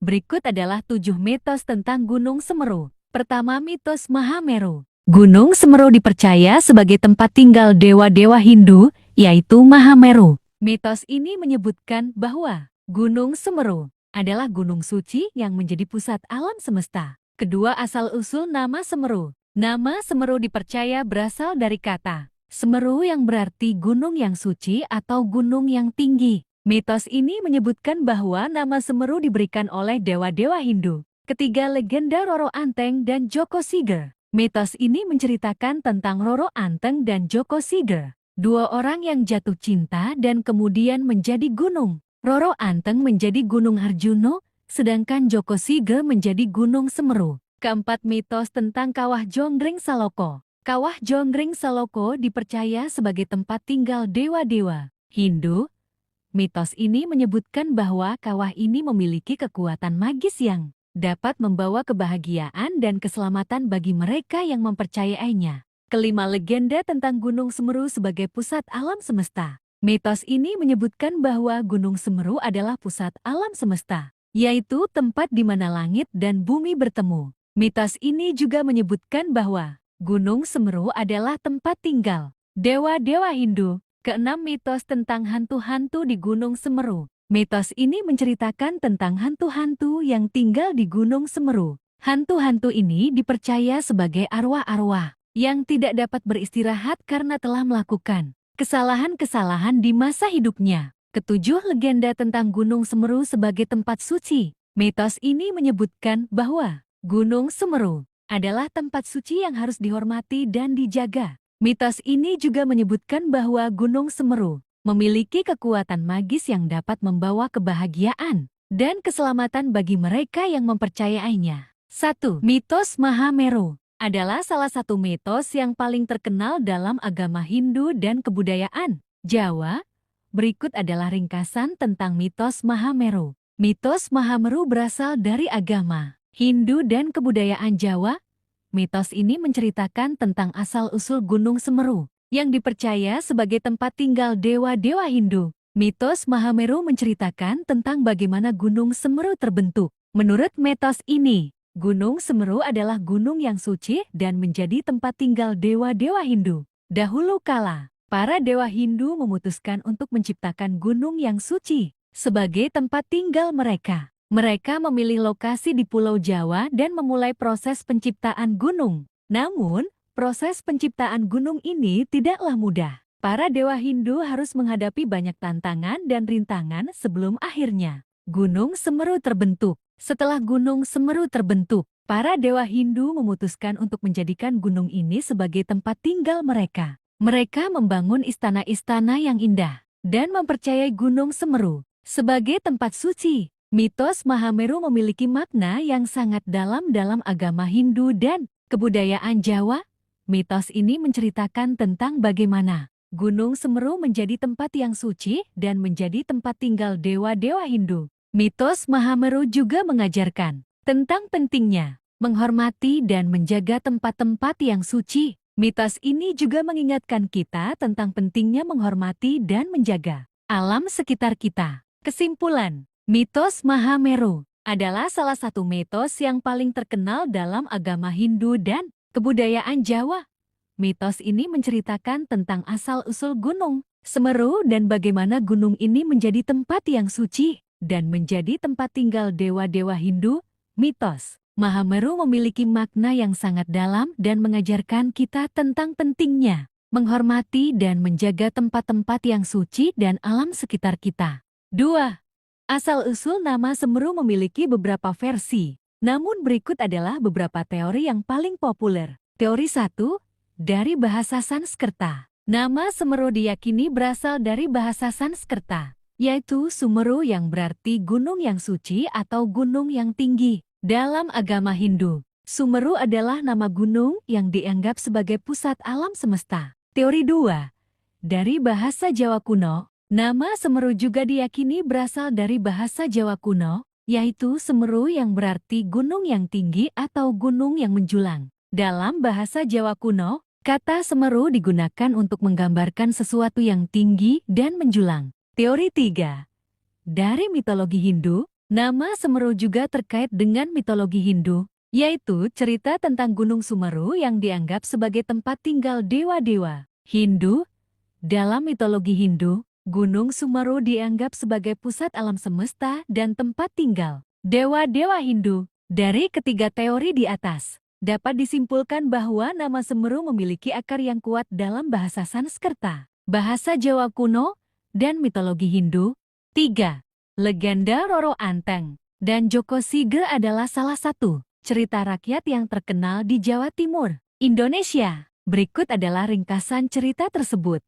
Berikut adalah 7 mitos tentang Gunung Semeru. Pertama, mitos Mahameru. Gunung Semeru dipercaya sebagai tempat tinggal dewa-dewa Hindu, yaitu Mahameru. Mitos ini menyebutkan bahwa Gunung Semeru adalah gunung suci yang menjadi pusat alam semesta. Kedua, asal-usul nama Semeru. Nama Semeru dipercaya berasal dari kata Semeru yang berarti gunung yang suci atau gunung yang tinggi. Mitos ini menyebutkan bahwa nama Semeru diberikan oleh dewa-dewa Hindu. Ketiga, legenda Roro Anteng dan Joko Siger. Mitos ini menceritakan tentang Roro Anteng dan Joko Siger, dua orang yang jatuh cinta dan kemudian menjadi gunung. Roro Anteng menjadi Gunung Arjuno, sedangkan Joko Siger menjadi Gunung Semeru. Keempat, mitos tentang Kawah Jonggring Saloko. Kawah Jonggring Saloko dipercaya sebagai tempat tinggal dewa-dewa Hindu. Mitos ini menyebutkan bahwa kawah ini memiliki kekuatan magis yang dapat membawa kebahagiaan dan keselamatan bagi mereka yang mempercayainya. Kelima, legenda tentang Gunung Semeru sebagai pusat alam semesta. Mitos ini menyebutkan bahwa Gunung Semeru adalah pusat alam semesta, yaitu tempat di mana langit dan bumi bertemu. Mitos ini juga menyebutkan bahwa Gunung Semeru adalah tempat tinggal dewa-dewa Hindu. Keenam, mitos tentang hantu-hantu di Gunung Semeru. Mitos ini menceritakan tentang hantu-hantu yang tinggal di Gunung Semeru. Hantu-hantu ini dipercaya sebagai arwah-arwah yang tidak dapat beristirahat karena telah melakukan kesalahan-kesalahan di masa hidupnya. Ketujuh, legenda tentang Gunung Semeru sebagai tempat suci. Mitos ini menyebutkan bahwa Gunung Semeru adalah tempat suci yang harus dihormati dan dijaga. Mitos ini juga menyebutkan bahwa Gunung Semeru memiliki kekuatan magis yang dapat membawa kebahagiaan dan keselamatan bagi mereka yang mempercayainya. 1. Mitos Mahameru adalah salah satu mitos yang paling terkenal dalam agama Hindu dan kebudayaan Jawa. Berikut adalah ringkasan tentang mitos Mahameru. Mitos Mahameru berasal dari agama Hindu dan kebudayaan Jawa. Mitos ini menceritakan tentang asal-usul Gunung Semeru yang dipercaya sebagai tempat tinggal dewa-dewa Hindu. Mitos Mahameru menceritakan tentang bagaimana Gunung Semeru terbentuk. Menurut mitos ini, Gunung Semeru adalah gunung yang suci dan menjadi tempat tinggal dewa-dewa Hindu. Dahulu kala, para dewa Hindu memutuskan untuk menciptakan gunung yang suci sebagai tempat tinggal mereka. Mereka memilih lokasi di Pulau Jawa dan memulai proses penciptaan gunung. Namun, proses penciptaan gunung ini tidaklah mudah. Para dewa Hindu harus menghadapi banyak tantangan dan rintangan sebelum akhirnya Gunung Semeru terbentuk. Setelah Gunung Semeru terbentuk, para dewa Hindu memutuskan untuk menjadikan gunung ini sebagai tempat tinggal mereka. Mereka membangun istana-istana yang indah dan mempercayai Gunung Semeru sebagai tempat suci. Mitos Mahameru memiliki makna yang sangat dalam agama Hindu dan kebudayaan Jawa. Mitos ini menceritakan tentang bagaimana Gunung Semeru menjadi tempat yang suci dan menjadi tempat tinggal dewa-dewa Hindu. Mitos Mahameru juga mengajarkan tentang pentingnya menghormati dan menjaga tempat-tempat yang suci. Mitos ini juga mengingatkan kita tentang pentingnya menghormati dan menjaga alam sekitar kita. Kesimpulan, mitos Mahameru adalah salah satu mitos yang paling terkenal dalam agama Hindu dan kebudayaan Jawa. Mitos ini menceritakan tentang asal-usul Gunung Semeru dan bagaimana gunung ini menjadi tempat yang suci dan menjadi tempat tinggal dewa-dewa Hindu. Mitos Mahameru memiliki makna yang sangat dalam dan mengajarkan kita tentang pentingnya menghormati dan menjaga tempat-tempat yang suci dan alam sekitar kita. 2. Asal-usul nama Semeru memiliki beberapa versi, namun berikut adalah beberapa teori yang paling populer. Teori 1, dari bahasa Sanskerta. Nama Semeru diyakini berasal dari bahasa Sanskerta, yaitu Sumeru yang berarti gunung yang suci atau gunung yang tinggi. Dalam agama Hindu, Sumeru adalah nama gunung yang dianggap sebagai pusat alam semesta. Teori 2, dari bahasa Jawa kuno. Nama Semeru juga diyakini berasal dari bahasa Jawa kuno, yaitu Semeru yang berarti gunung yang tinggi atau gunung yang menjulang. Dalam bahasa Jawa kuno, kata Semeru digunakan untuk menggambarkan sesuatu yang tinggi dan menjulang. Teori 3, dari mitologi Hindu. Nama Semeru juga terkait dengan mitologi Hindu, yaitu cerita tentang Gunung Sumeru yang dianggap sebagai tempat tinggal dewa-dewa Hindu. Dalam mitologi Hindu, Gunung Sumeru dianggap sebagai pusat alam semesta dan tempat tinggal dewa-dewa Hindu. Dari ketiga teori di atas, dapat disimpulkan bahwa nama Semeru memiliki akar yang kuat dalam bahasa Sanskerta, bahasa Jawa kuno, dan mitologi Hindu. 3. Legenda Roro Anteng dan Joko Sige adalah salah satu cerita rakyat yang terkenal di Jawa Timur, Indonesia. Berikut adalah ringkasan cerita tersebut.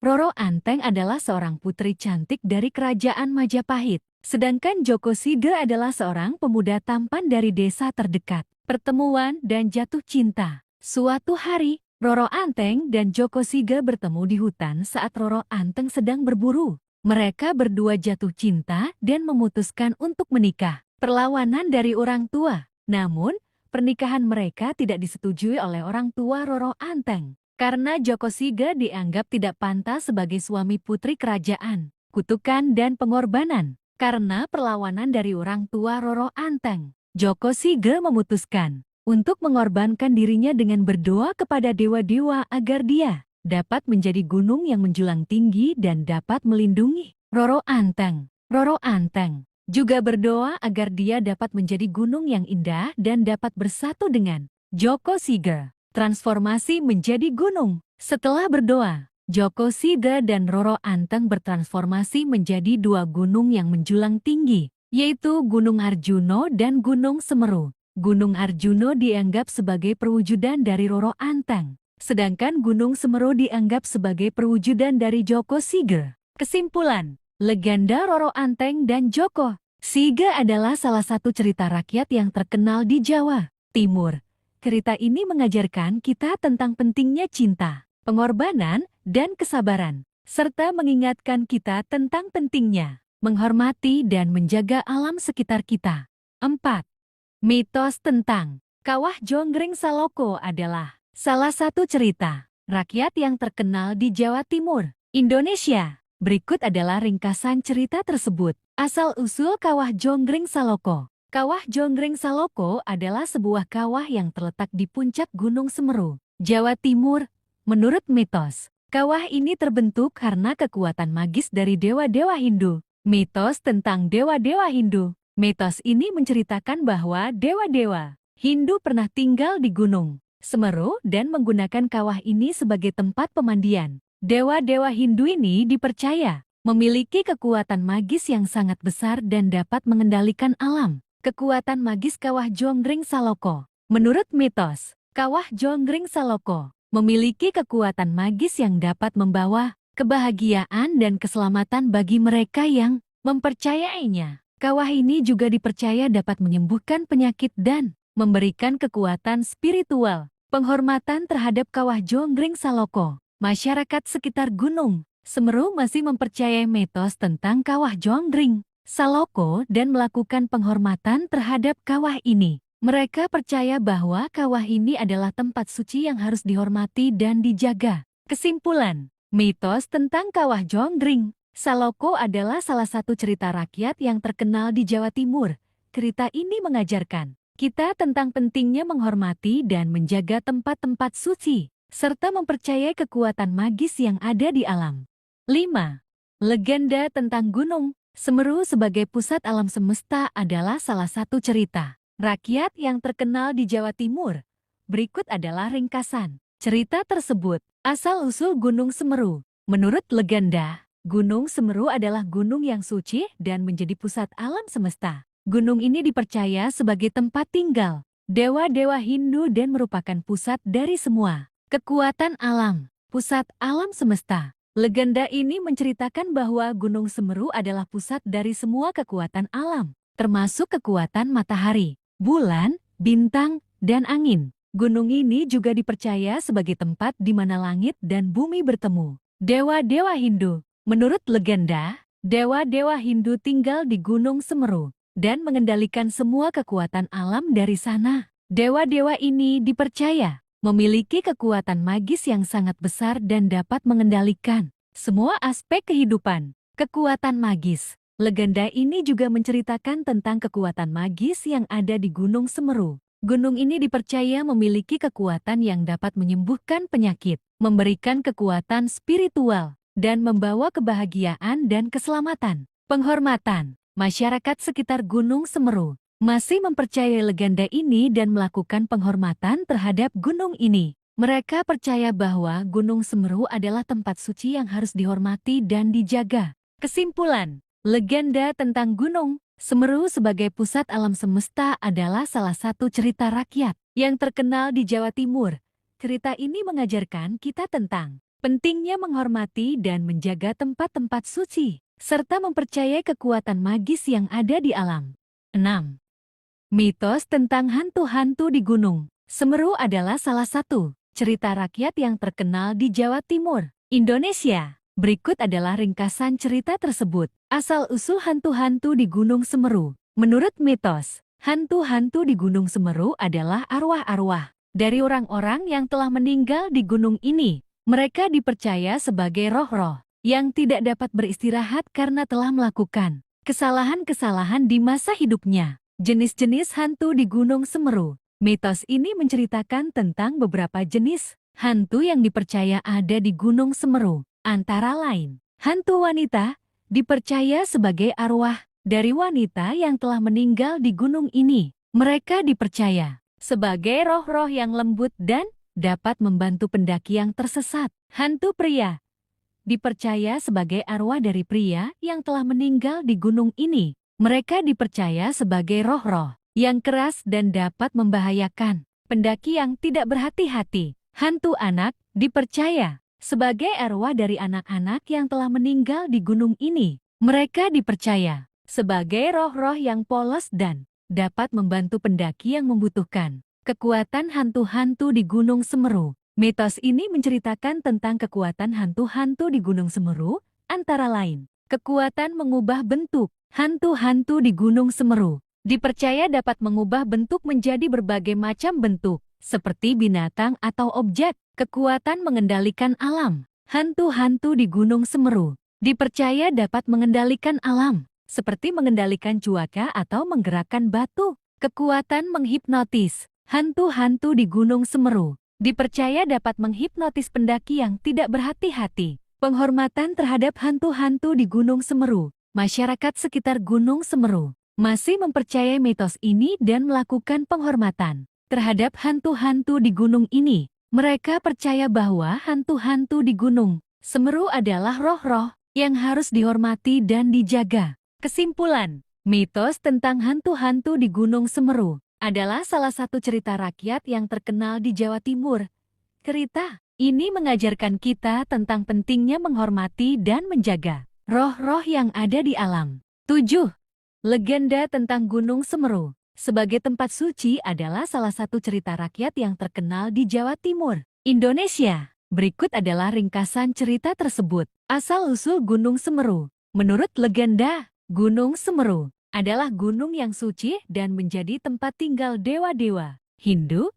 Roro Anteng adalah seorang putri cantik dari kerajaan Majapahit, sedangkan Joko Sige adalah seorang pemuda tampan dari desa terdekat. Pertemuan dan jatuh cinta. Suatu hari, Roro Anteng dan Joko Sige bertemu di hutan saat Roro Anteng sedang berburu. Mereka berdua jatuh cinta dan memutuskan untuk menikah. Perlawanan dari orang tua. Namun, pernikahan mereka tidak disetujui oleh orang tua Roro Anteng. Karena Joko Sige dianggap tidak pantas sebagai suami putri kerajaan. Kutukan dan pengorbanan. Karena perlawanan dari orang tua Roro Anteng, Joko Sige memutuskan untuk mengorbankan dirinya dengan berdoa kepada dewa-dewa agar dia dapat menjadi gunung yang menjulang tinggi dan dapat melindungi Roro Anteng. Roro Anteng juga berdoa agar dia dapat menjadi gunung yang indah dan dapat bersatu dengan Joko Sige. Transformasi menjadi gunung. Setelah berdoa, Joko Sige dan Roro Anteng bertransformasi menjadi dua gunung yang menjulang tinggi, yaitu Gunung Arjuno dan Gunung Semeru. Gunung Arjuno dianggap sebagai perwujudan dari Roro Anteng, sedangkan Gunung Semeru dianggap sebagai perwujudan dari Joko Sige. Kesimpulan, legenda Roro Anteng dan Joko Sige adalah salah satu cerita rakyat yang terkenal di Jawa Timur. Cerita ini mengajarkan kita tentang pentingnya cinta, pengorbanan, dan kesabaran, serta mengingatkan kita tentang pentingnya menghormati dan menjaga alam sekitar kita. 4. Mitos tentang Kawah Jonggring Saloko adalah salah satu cerita rakyat yang terkenal di Jawa Timur, Indonesia. Berikut adalah ringkasan cerita tersebut. Asal-usul Kawah Jonggring Saloko. Kawah Jonggring Saloko adalah sebuah kawah yang terletak di puncak Gunung Semeru, Jawa Timur. Menurut mitos, kawah ini terbentuk karena kekuatan magis dari dewa-dewa Hindu. Mitos tentang dewa-dewa Hindu. Mitos ini menceritakan bahwa dewa-dewa Hindu pernah tinggal di Gunung Semeru dan menggunakan kawah ini sebagai tempat pemandian. Dewa-dewa Hindu ini dipercaya memiliki kekuatan magis yang sangat besar dan dapat mengendalikan alam. Kekuatan magis Kawah Jonggring Saloko. Menurut mitos, Kawah Jonggring Saloko memiliki kekuatan magis yang dapat membawa kebahagiaan dan keselamatan bagi mereka yang mempercayainya. Kawah ini juga dipercaya dapat menyembuhkan penyakit dan memberikan kekuatan spiritual. Penghormatan terhadap Kawah Jonggring Saloko. Masyarakat sekitar Gunung Semeru masih mempercayai mitos tentang Kawah Jonggring Saloko dan melakukan penghormatan terhadap kawah ini. Mereka percaya bahwa kawah ini adalah tempat suci yang harus dihormati dan dijaga. Kesimpulan, mitos tentang Kawah Jonggring Saloko adalah salah satu cerita rakyat yang terkenal di Jawa Timur. Cerita ini mengajarkan kita tentang pentingnya menghormati dan menjaga tempat-tempat suci, serta mempercayai kekuatan magis yang ada di alam. 5. Legenda tentang Gunung Semeru sebagai pusat alam semesta adalah salah satu cerita rakyat yang terkenal di Jawa Timur. Berikut adalah ringkasan cerita tersebut. Asal-usul Gunung Semeru. Menurut legenda, Gunung Semeru adalah gunung yang suci dan menjadi pusat alam semesta. Gunung ini dipercaya sebagai tempat tinggal dewa-dewa Hindu dan merupakan pusat dari semua kekuatan alam, pusat alam semesta. Legenda ini menceritakan bahwa Gunung Semeru adalah pusat dari semua kekuatan alam, termasuk kekuatan matahari, bulan, bintang, dan angin. Gunung ini juga dipercaya sebagai tempat di mana langit dan bumi bertemu. Dewa-dewa Hindu. Menurut legenda, dewa-dewa Hindu tinggal di Gunung Semeru dan mengendalikan semua kekuatan alam dari sana. Dewa-dewa ini dipercaya memiliki kekuatan magis yang sangat besar dan dapat mengendalikan semua aspek kehidupan. Kekuatan magis. Legenda ini juga menceritakan tentang kekuatan magis yang ada di Gunung Semeru. Gunung ini dipercaya memiliki kekuatan yang dapat menyembuhkan penyakit, memberikan kekuatan spiritual, dan membawa kebahagiaan dan keselamatan. Penghormatan. Masyarakat sekitar Gunung Semeru masih mempercayai legenda ini dan melakukan penghormatan terhadap gunung ini. Mereka percaya bahwa Gunung Semeru adalah tempat suci yang harus dihormati dan dijaga. Kesimpulan, legenda tentang Gunung Semeru sebagai pusat alam semesta adalah salah satu cerita rakyat yang terkenal di Jawa Timur. Cerita ini mengajarkan kita tentang pentingnya menghormati dan menjaga tempat-tempat suci, serta mempercayai kekuatan magis yang ada di alam. 6. Mitos tentang hantu-hantu di Gunung Semeru adalah salah satu cerita rakyat yang terkenal di Jawa Timur, Indonesia. Berikut adalah ringkasan cerita tersebut. Asal-usul hantu-hantu di Gunung Semeru. Menurut mitos, hantu-hantu di Gunung Semeru adalah arwah-arwah dari orang-orang yang telah meninggal di gunung ini. Mereka dipercaya sebagai roh-roh yang tidak dapat beristirahat karena telah melakukan kesalahan-kesalahan di masa hidupnya. Jenis-jenis hantu di Gunung Semeru. Mitos ini menceritakan tentang beberapa jenis hantu yang dipercaya ada di Gunung Semeru. Antara lain, hantu wanita dipercaya sebagai arwah dari wanita yang telah meninggal di gunung ini. Mereka dipercaya sebagai roh-roh yang lembut dan dapat membantu pendaki yang tersesat. Hantu pria dipercaya sebagai arwah dari pria yang telah meninggal di gunung ini. Mereka dipercaya sebagai roh-roh yang keras dan dapat membahayakan pendaki yang tidak berhati-hati. Hantu anak dipercaya sebagai arwah dari anak-anak yang telah meninggal di gunung ini. Mereka dipercaya sebagai roh-roh yang polos dan dapat membantu pendaki yang membutuhkan. Kekuatan hantu-hantu di Gunung Semeru. Mitos ini menceritakan tentang kekuatan hantu-hantu di Gunung Semeru, antara lain, kekuatan mengubah bentuk. Hantu-hantu di Gunung Semeru dipercaya dapat mengubah bentuk menjadi berbagai macam bentuk, seperti binatang atau objek. Kekuatan mengendalikan alam. Hantu-hantu di Gunung Semeru dipercaya dapat mengendalikan alam, seperti mengendalikan cuaca atau menggerakkan batu. Kekuatan menghipnotis. Hantu-hantu di Gunung Semeru dipercaya dapat menghipnotis pendaki yang tidak berhati-hati. Penghormatan terhadap hantu-hantu di Gunung Semeru. Masyarakat sekitar Gunung Semeru masih mempercayai mitos ini dan melakukan penghormatan terhadap hantu-hantu di gunung ini. Mereka percaya bahwa hantu-hantu di Gunung Semeru adalah roh-roh yang harus dihormati dan dijaga. Kesimpulan, mitos tentang hantu-hantu di Gunung Semeru adalah salah satu cerita rakyat yang terkenal di Jawa Timur. Cerita ini mengajarkan kita tentang pentingnya menghormati dan menjaga roh-roh yang ada di alam. 7. Legenda tentang Gunung Semeru sebagai tempat suci adalah salah satu cerita rakyat yang terkenal di Jawa Timur, Indonesia. Berikut adalah ringkasan cerita tersebut. Asal-usul Gunung Semeru. Menurut legenda, Gunung Semeru adalah gunung yang suci dan menjadi tempat tinggal dewa-dewa Hindu.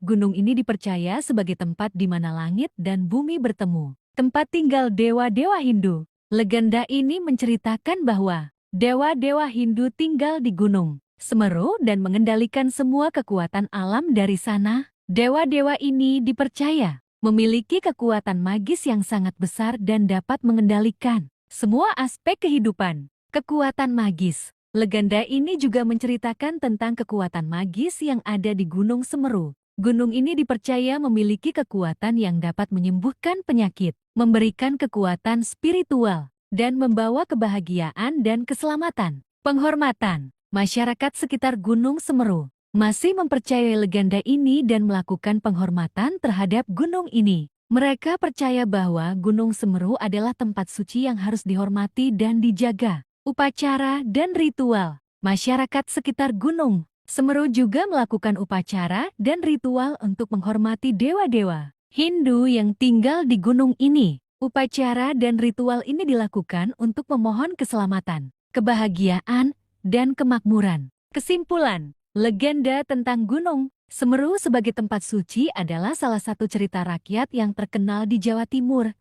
Gunung ini dipercaya sebagai tempat di mana langit dan bumi bertemu. Tempat tinggal dewa-dewa Hindu. Legenda ini menceritakan bahwa dewa-dewa Hindu tinggal di Gunung Semeru dan mengendalikan semua kekuatan alam dari sana. Dewa-dewa ini dipercaya memiliki kekuatan magis yang sangat besar dan dapat mengendalikan semua aspek kehidupan. Kekuatan magis. Legenda ini juga menceritakan tentang kekuatan magis yang ada di Gunung Semeru. Gunung ini dipercaya memiliki kekuatan yang dapat menyembuhkan penyakit, memberikan kekuatan spiritual, dan membawa kebahagiaan dan keselamatan. Penghormatan. Masyarakat sekitar Gunung Semeru masih mempercayai legenda ini dan melakukan penghormatan terhadap gunung ini. Mereka percaya bahwa Gunung Semeru adalah tempat suci yang harus dihormati dan dijaga. Upacara dan ritual. Masyarakat sekitar Gunung Semeru juga melakukan upacara dan ritual untuk menghormati dewa-dewa Hindu yang tinggal di gunung ini. Upacara dan ritual ini dilakukan untuk memohon keselamatan, kebahagiaan, dan kemakmuran. Kesimpulan, legenda tentang Gunung Semeru sebagai tempat suci adalah salah satu cerita rakyat yang terkenal di Jawa Timur.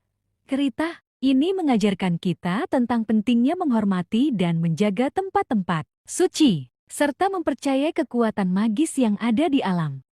Cerita Ini mengajarkan kita tentang pentingnya menghormati dan menjaga tempat-tempat suci, serta mempercayai kekuatan magis yang ada di alam.